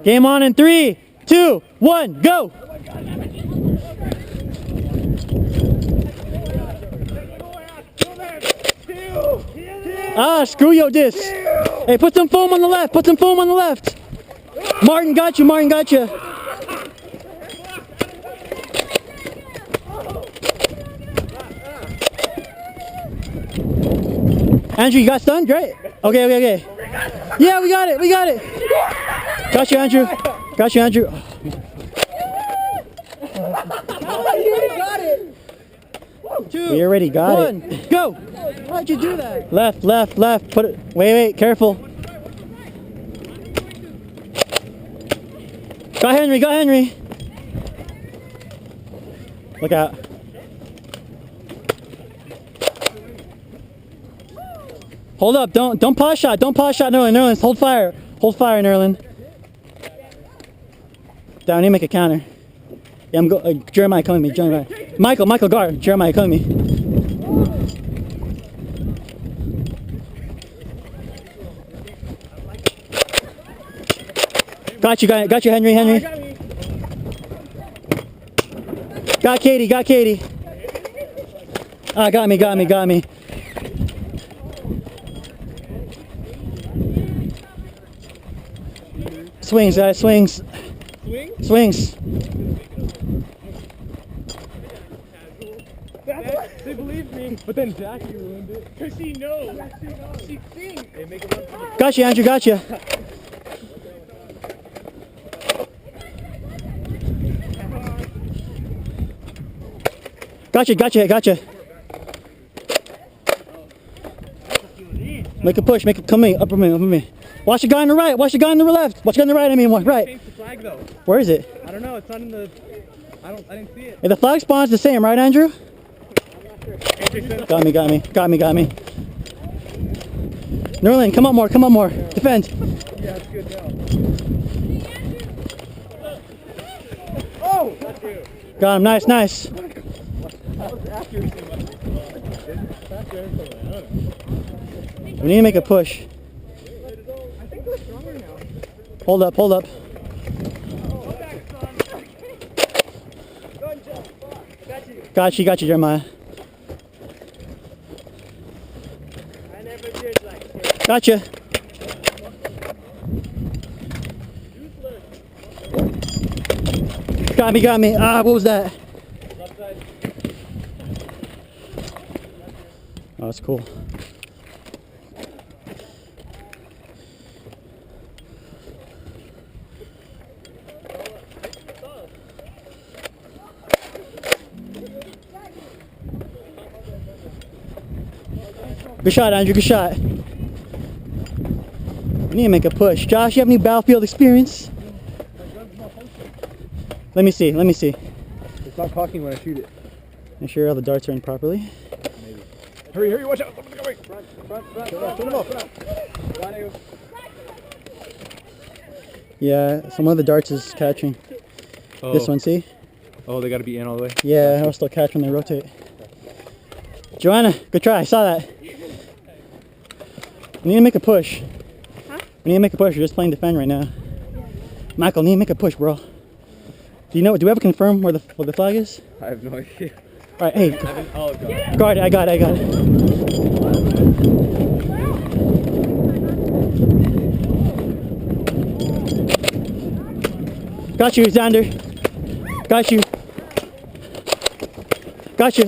Game on in 3, 2, 1, go! Ah, screw your disc. Hey, put some foam on the left. Put some foam on the left. Martin got you. Martin got you. Andrew, you got stunned, right? Okay, okay, okay. Yeah, we got it. We got it. Got you, Andrew. Got you, Andrew. We already got it. Go. How'd you do that? Left, left, left. Put it. Wait, wait. Careful. Got Henry. Got Henry. Look out. Hold up. Don't pause shot. Don't pause shot, Nerlin. Nerlin, hold fire. Hold fire, Nerlin. Down here, make a counter. Yeah, I'm going. Jeremiah, come with me. Jeremiah. Michael, guard. Jeremiah, come with me. Got you, Henry. Got Katie. Ah, got me. Swings, guys, swings. Swings. They believe me, but then Jackie ruined it. Because she knows. She thinks. Hey, make it one. Got you, Andrew, got you. Gotcha. Make a push, come me, up with me. Watch the guy on the right, watch the guy on the left. Watch the guy on the right, I mean, right. Change the flag though. Where is it? I don't know, it's not in the, I didn't see it. Hey, the flag spawn's the same, right, Andrew? Got me. Nerlin, come up more. Defend. Yeah, it's good now. Oh! Got him, nice. We need to make a push. I think we're stronger now. Hold up. Got you, Jeremiah. I never did like this. Gotcha. Got me. Ah, what was that? Oh, that's cool. Good shot, Andrew. Good shot. We need to make a push. Josh, you have any battlefield experience? Let me see. It's not cocking when I shoot it. Make sure all the darts are in properly. Maybe. Hurry, watch out. Front. Turn them off. Yeah, some of the darts is catching. Oh. This one, see? Oh, they gotta be in all the way? Yeah, I'll still catch when they rotate. Joanna, good try. I saw that. We need to make a push. Huh? We need to make a push. We're just playing defend right now. Michael, need to make a push, bro. Do we ever confirm where the flag is? I have no idea. All right, hey. Oh, God. Guard it, I got it. Got you, Xander. Got you.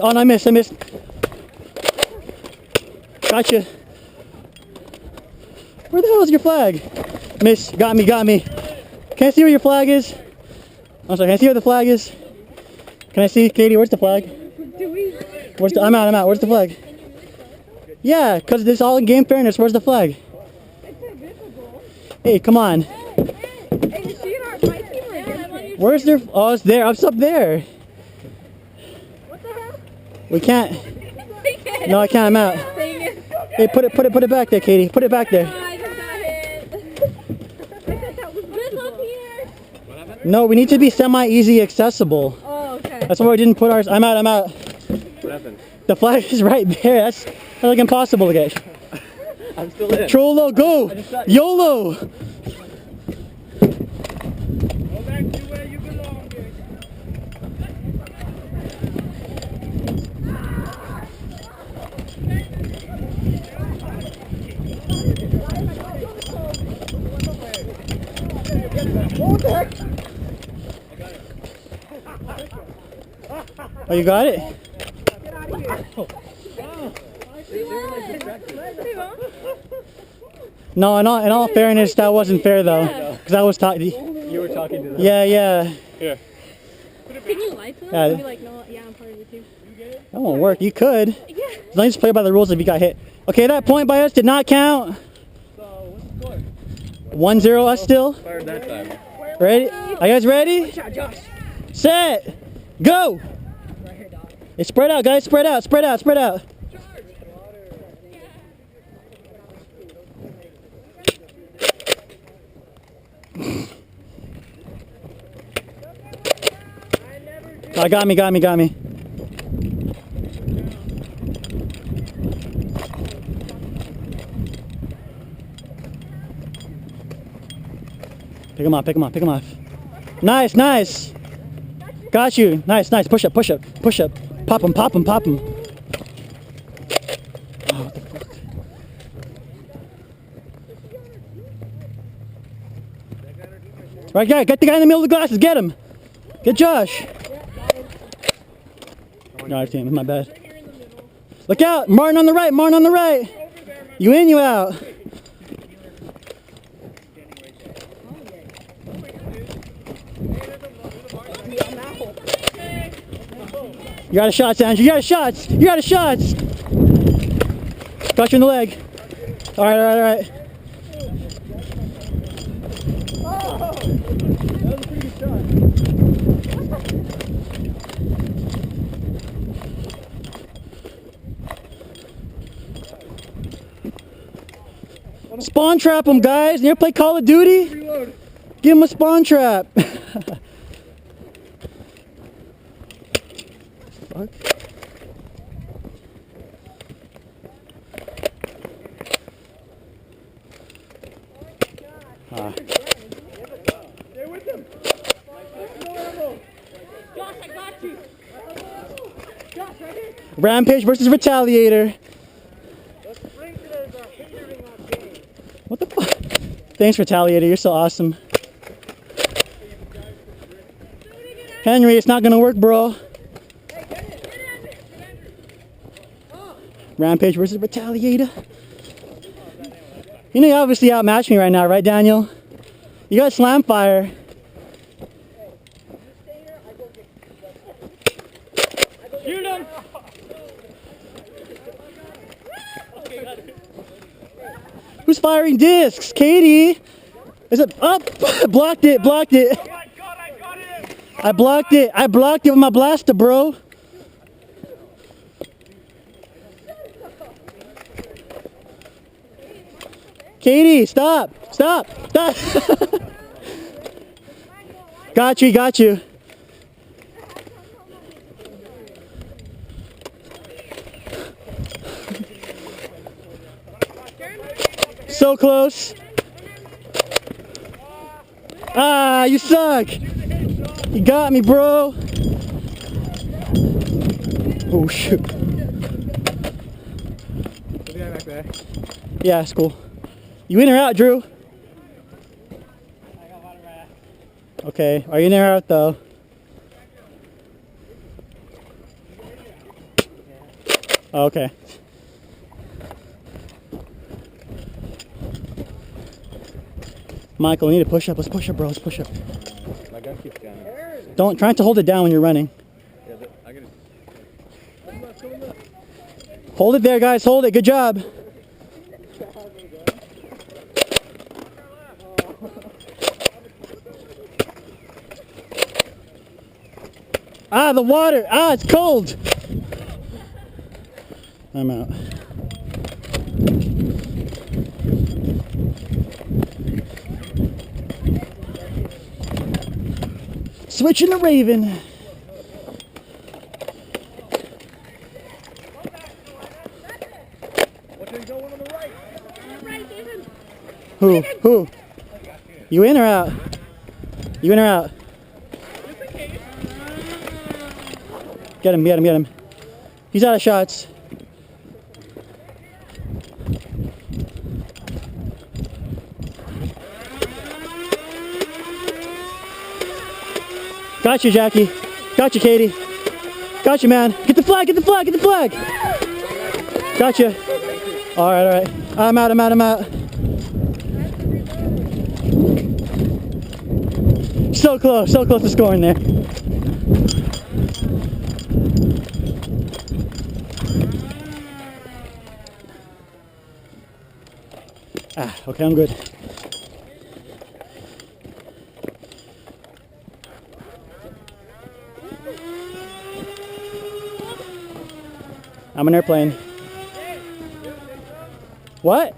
Oh, no, I missed. Got you. Where the hell is your flag? Miss, got me. Can I see where your flag is? I'm sorry, can I see where the flag is? Can I see? Katie, where's the flag? I'm out. Where's the flag? Yeah, because this is all in game fairness. Where's the flag? It's invisible. Hey, come on. Where's their... Oh, it's there. It's up there. What the hell? We can't. No, I can't. I'm out. Hey, put it back there, Katie. Put it back there. I just got hit. That was up here. No, we need to be semi-easy accessible. Oh, okay. That's why we didn't put ours. I'm out. What happened? The flag is right there. That's like impossible to get. I'm still in. Trollo, go! YOLO! What the heck? Oh, you got it? Get out of here. No, in all fairness, that wasn't fair though. Because I was talking. You were talking to them. Yeah, yeah. Here. Can you lie to them? Yeah. And be like, no, yeah, I'm part of your team. That won't work. You could. Yeah. As long as you play by the rules if you got hit. Okay, that point by us did not count. So, what's the score? 1-0 us still. Fired that time. Ready? Are you guys ready? Josh. Set. Go. Right here, dog. Hey, spread out, guys. Spread out. Spread out. Spread out. Oh, got me. Pick him off. Nice. Got you. Nice. Push up. Pop him. Oh, what the fuck? Right guy, get the guy in the middle of the glasses. Get him. Get Josh. No, I can't. My bad. Look out. Martin on the right. You in, you out. You got a shot, Andrew. You got a shot. Got you in the leg. All right. That was a pretty good shot. Spawn trap him, guys. You ever play Call of Duty? Reload. Give him a spawn trap. Fuck. Stay with him. Josh, I got you. Josh, right here. Rampage versus Retaliator. What the fuck? Thanks, Retaliator. You're so awesome. Henry, it's not gonna work, bro. Rampage versus Retaliator. You know you obviously outmatched me right now, right, Daniel? You got slam fire. Shoot him. Who's firing discs? Katie. Is it up? Blocked it. Oh my God, I got it. I blocked it with my blaster, bro. Katie, stop. Got you. So close. Ah, you suck. You got me, bro. Oh, shoot. The guy back there. Yeah, it's cool. You in or out, Drew? Okay, are you in or out, though? Oh, okay. Michael, we need to push up. Let's push up, bro. Let's push up. My gun keeps down. Don't try to hold it down when you're running. Yeah, I gotta. Hold it there, guys. Hold it. Good job. Ah, the water. Ah, it's cold. I'm out. Switching to Raven. Who? You in or out? Get him. He's out of shots. Got you, Jackie. Got you, Katie. Got you, man. Get the flag, get the flag, get the flag. Got you. All right, all right. I'm out, I'm out, I'm out. So close to scoring there. Ah, okay, I'm good. I'm an airplane. What?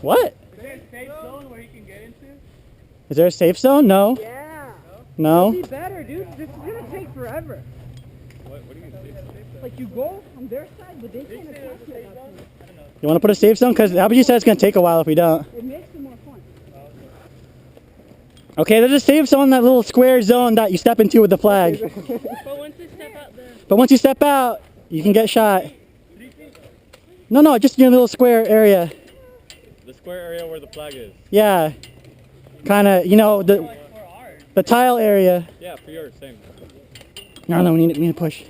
What? Is there a safe zone where you can get into? Is there a safe zone? No. Yeah. No. It'll be better, dude. This is gonna take forever. What do you mean safe zone? Like you go on their side, but they can't attack you at that point. You want to put a safe zone? Because how about you said it's going to take a while if we don't. It makes it more fun. Okay, there's a safe zone in that little square zone that you step into with the flag. But once you step out there. But once you step out, you can get shot. No, just in a little square area. The square area where the flag is. Yeah. Kind of, you know, the tile area. Yeah, for yours, same. No, we need to push.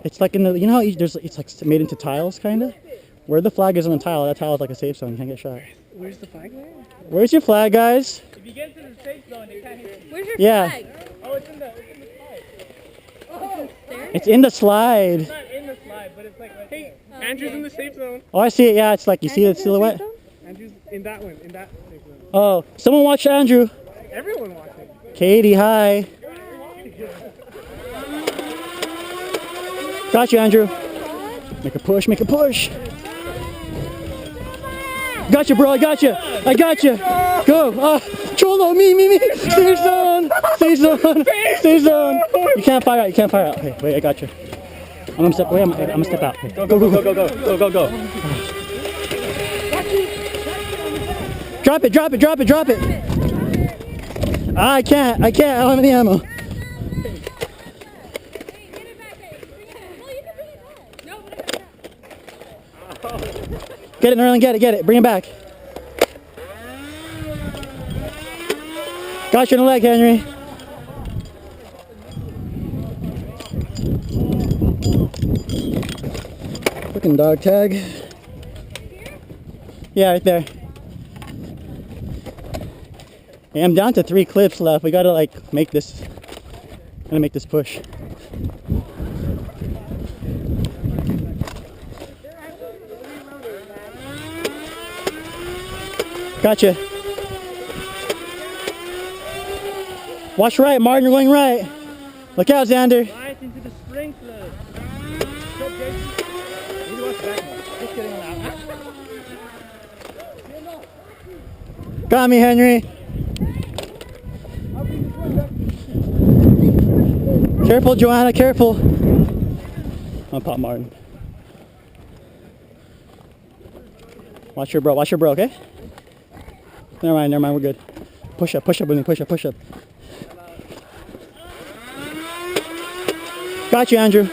It's like in the, you know how there's, it's like made into tiles, kind of? Where the flag is on the tile, that tile is like a safe zone. You can't get shot. Where's the flag? Where's your flag, guys? If you get into the safe zone, they can't hit you. Where's your Yeah. flag? Oh, it's in the slide. Oh, there? It's in the slide. It's not in the slide, but it's like, hey, Andrew's in the safe zone. Oh, I see it. Yeah, it's like, you see the silhouette? Andrew's in that one, in that safe zone. Oh, someone watch Andrew. Everyone watching. Katie, hi. Got you, Andrew. Make a push, make a push. Got you, bro, I got you. I got you. Go. Cholo, me. Safe zone. Safe zone. Safe zone. You can't fire out, you can't fire out. Okay, wait, I got you. I'm gonna step away, I'm gonna step out. Okay. Go. Drop it. I can't, I don't have any ammo. Get it, Nerlin, get it. Bring it back. Got you in the leg, Henry. Looking dog tag. Yeah, right there. Hey, I'm down to 3 clips left. We gotta like make this. I'm gonna make this push. Gotcha. Watch right, Martin, you're going right. Look out, Xander. Right into the sprinkler. Got me, Henry. Careful, Joanna, careful. I'll pop Martin. Watch your bro, okay? Never mind, we're good. Push up, William, push up. Got you, Andrew.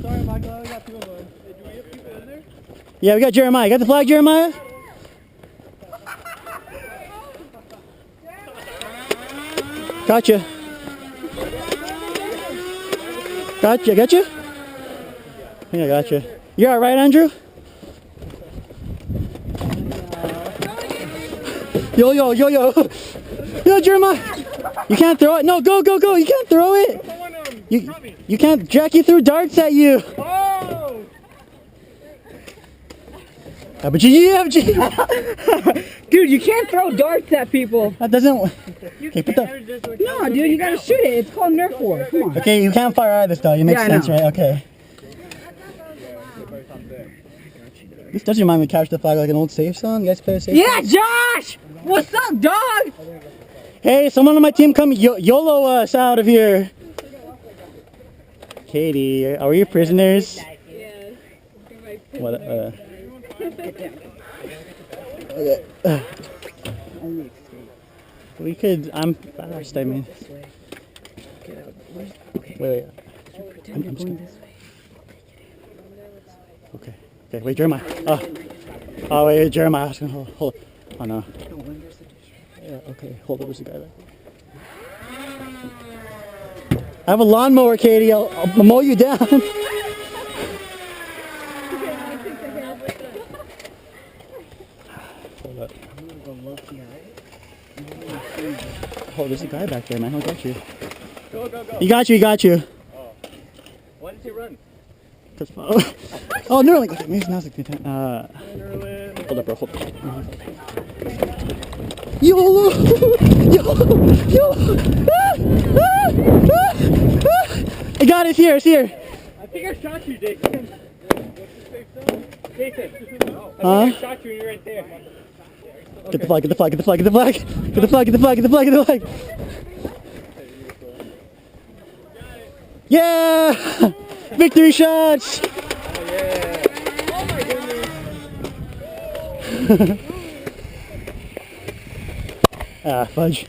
Sorry, Michael, I got people going. Do we have people in there? Yeah, we got Jeremiah. Got the flag, Jeremiah? Gotcha. Got you? I think I got you. You all right, Andrew? Yo. Yo, Jeremiah. You can't throw it. No, go. You can't throw it. You can't. Jackie threw darts at you. Oh! But Dude, you can't throw darts at people. that doesn't. Okay, put the. No, dude, you gotta shoot it. It's called Nerf war. Come on. Okay, you can't fire either though. You make Yeah, I sense, know. right? Okay. This does remind me of Capture the Flag, like an old safe song. You guys play a safe Yeah, song? Josh! What's up, dog? Hey, someone on my team come YOLO us out of here. Katie, are we prisoners? What? Okay. We could. I'm fast. I mean. Wait. I'm just gonna... Okay. Okay. Wait, Jeremiah. Oh wait, Jeremiah. Hold. Oh no. Yeah. Okay. Hold on. There's a guy there. I have a lawnmower, Katie. I'll mow you down. Hold up. Oh, there's a guy back there, man. He'll get you. Go. He got you. Oh. Why did he run? Oh, Nerlink. Okay, maybe now's a good time. Nerlin. Hold up, bro. Hold up. YOLO! I got it. It's here. I think I shot you, Jason. Jason. Huh? I shot you and you're right there. Get the flag. Yeah! Victory shots! Oh, yeah. Oh, my goodness. Fudge.